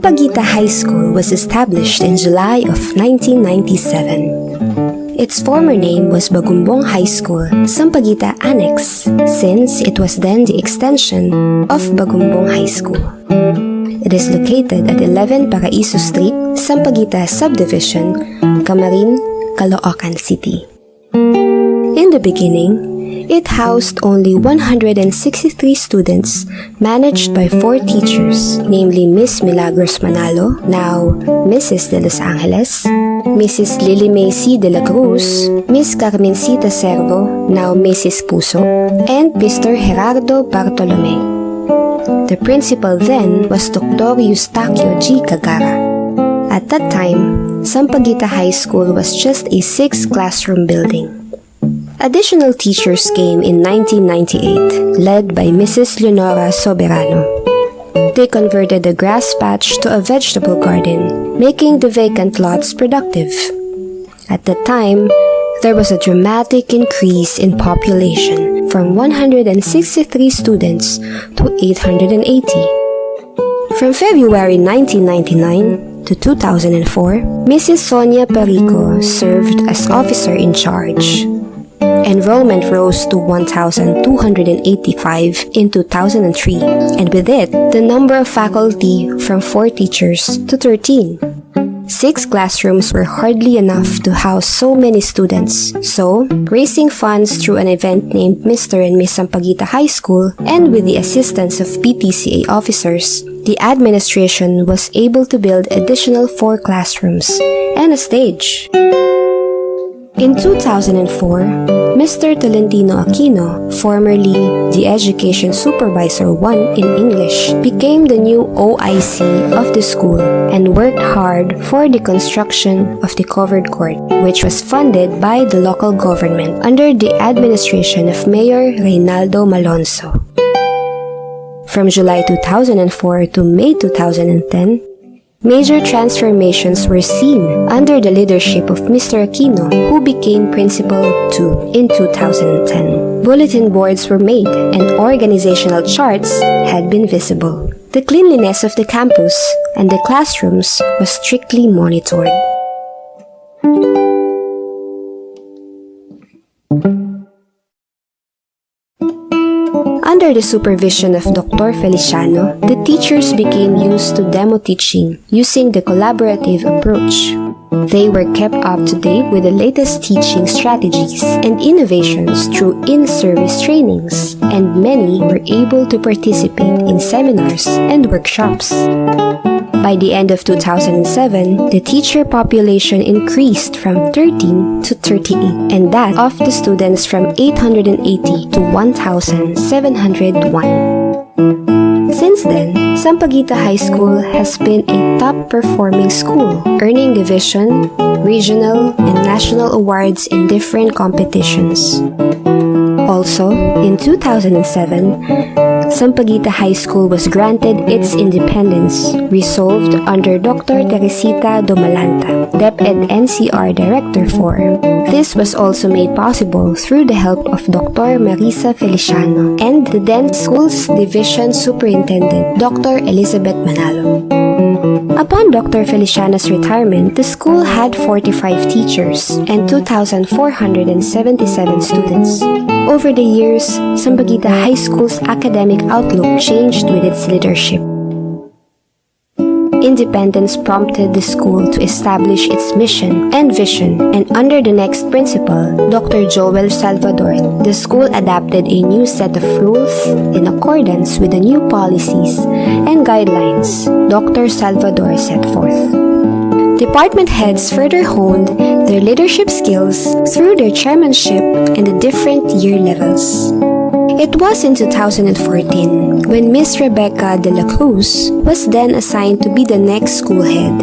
Sampaguita High School was established in July of 1997. Its former name was Bagumbong High School, Sampaguita Annex, since it was then the extension of Bagumbong High School. It is located at 11 Paraiso Street, Sampaguita Subdivision, Camarin, Caloocan City. In the beginning, it housed only 163 students managed by 4 teachers, namely Miss Milagros Manalo, now Mrs. de Los Angeles, Mrs. Lily May C. de la Cruz, Miss Carmencita Servo, now Mrs. Puso, and Mr. Gerardo Bartolome. The principal then was Dr. Eustaquio G. Cagara. At that time, Sampaguita High School was just a 6-classroom building. Additional teachers came in 1998, led by Mrs. Leonora Soberano. They converted the grass patch to a vegetable garden, making the vacant lots productive. At that time, there was a dramatic increase in population from 163 students to 880. From February 1999 to 2004, Mrs. Sonia Perico served as officer in charge. Enrollment rose to 1,285 in 2003, and with it, the number of faculty from 4 teachers to 13. 6 classrooms were hardly enough to house so many students, so, raising funds through an event named Mr. and Miss Sampaguita High School, and with the assistance of PTCA officers, the administration was able to build additional 4 classrooms and a stage. In 2004, Mr. Tolentino Aquino, formerly the Education Supervisor 1 in English, became the new OIC of the school and worked hard for the construction of the covered court, which was funded by the local government under the administration of Mayor Reynaldo Malonzo. From July 2004 to May 2010, major transformations were seen under the leadership of Mr. Aquino, who became Principal 2 in 2010. Bulletin boards were made and organizational charts had been visible. The cleanliness of the campus and the classrooms was strictly monitored. Under the supervision of Dr. Feliciano, the teachers became used to demo teaching using the collaborative approach. They were kept up to date with the latest teaching strategies and innovations through in-service trainings, and many were able to participate in seminars and workshops. By the end of 2007, the teacher population increased from 13 to 38, and that of the students from 880 to 1,701. Since then, Sampaguita High School has been a top-performing school, earning division, regional, and national awards in different competitions. Also, in 2007, Sampaguita High School was granted its independence, resolved under Dr. Teresita Domalanta, DepEd NCR Director 4. This was also made possible through the help of Dr. Marisa Feliciano and the then school's division superintendent, Dr. Elizabeth Manalo. Upon Dr. Feliciano's retirement, the school had 45 teachers and 2,477 students. Over the years, Sampaguita High School's academic outlook changed with its leadership. Independence prompted the school to establish its mission and vision, and under the next principal, Dr. Joel Salvador, the school adopted a new set of rules in accordance with the new policies and guidelines Dr. Salvador set forth. Department heads further honed their leadership skills through their chairmanship and the different year levels. It was in 2014 when Miss Rebecca de la Cruz was then assigned to be the next school head.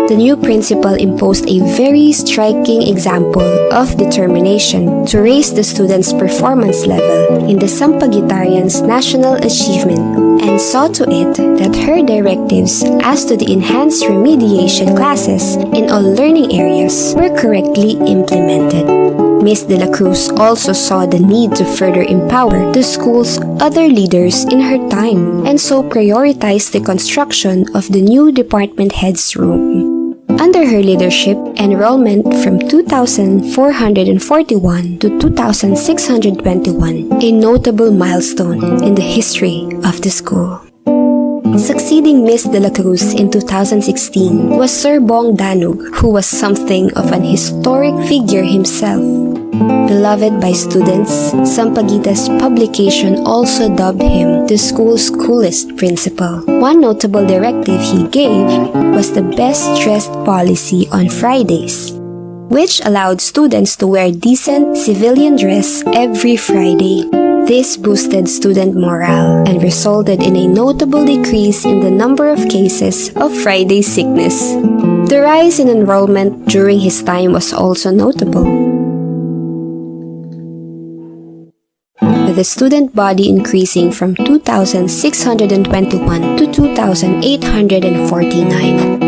The new principal imposed a very striking example of determination to raise the students' performance level in the Sampaguitarians' national achievement, and saw to it that her directives as to the enhanced remediation classes in all learning areas were correctly implemented. Miss De La Cruz also saw the need to further empower the school's other leaders in her time, and so prioritized the construction of the new department head's room. Under her leadership, enrollment from 2,441 to 2,621, a notable milestone in the history of the school. Succeeding Miss De La Cruz in 2016 was Sir Bong Danug, who was something of an historic figure himself. Beloved by students, Sampaguita's publication also dubbed him the school's coolest principal. One notable directive he gave was the best dressed policy on Fridays, which allowed students to wear decent civilian dress every Friday. This boosted student morale and resulted in a notable decrease in the number of cases of Friday sickness. The rise in enrollment during his time was also notable, with the student body increasing from 2,621 to 2,849.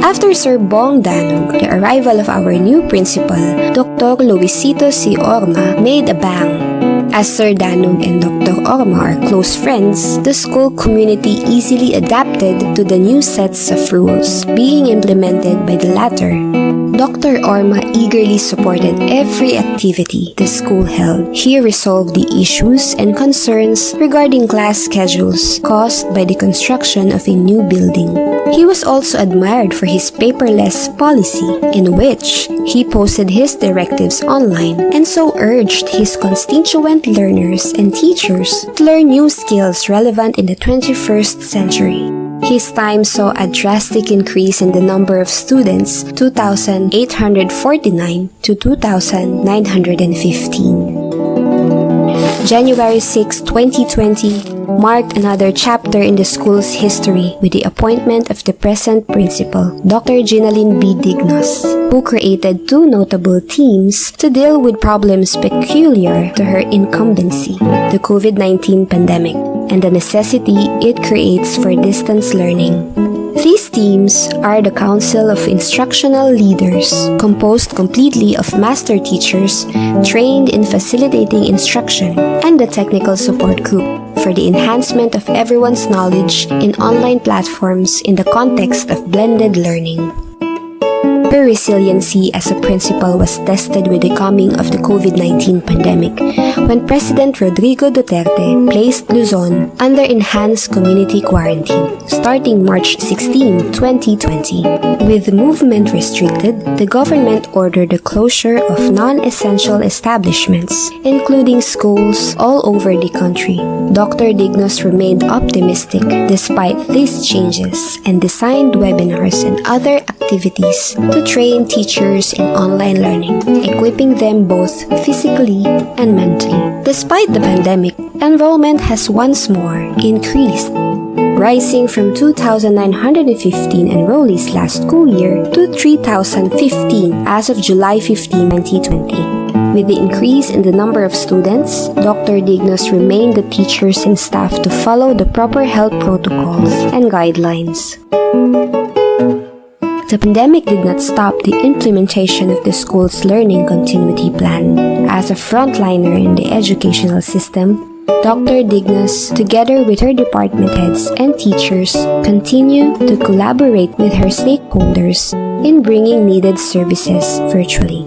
After Sir Bong Danug, the arrival of our new principal, Dr. Luisito C. Orma, made a bang. As Sir Danug and Dr. Orma are close friends, the school community easily adapted to the new sets of rules being implemented by the latter. Dr. Orma eagerly supported every activity the school held. He resolved the issues and concerns regarding class schedules caused by the construction of a new building. He was also admired for his paperless policy, in which he posted his directives online and so urged his constituent learners and teachers to learn new skills relevant in the 21st century. His time saw a drastic increase in the number of students, 2,849 to 2,915. January 6, 2020 marked another chapter in the school's history with the appointment of the present principal, Dr. Ginalyn B. Dignos, who created two notable teams to deal with problems peculiar to her incumbency, the COVID-19 pandemic, and the necessity it creates for distance learning. These teams are the Council of Instructional Leaders, composed completely of master teachers trained in facilitating instruction, and the Technical Support Group for the enhancement of everyone's knowledge in online platforms in the context of blended learning. Her resiliency as a principal was tested with the coming of the COVID-19 pandemic, when President Rodrigo Duterte placed Luzon under enhanced community quarantine starting March 16, 2020. With movement restricted, the government ordered the closure of non-essential establishments, including schools all over the country. Dr. Dignos remained optimistic despite these changes and designed webinars and other activities to train teachers in online learning, equipping them both physically and mentally. Despite the pandemic, enrollment has once more increased, rising from 2,915 enrollees last school year to 3,015 as of July 15, 2020. With the increase in the number of students, Dr. Dignos remained the teachers and staff to follow the proper health protocols and guidelines. The pandemic did not stop the implementation of the school's learning continuity plan. As a frontliner in the educational system, Dr. Dignos, together with her department heads and teachers, continue to collaborate with her stakeholders in bringing needed services virtually.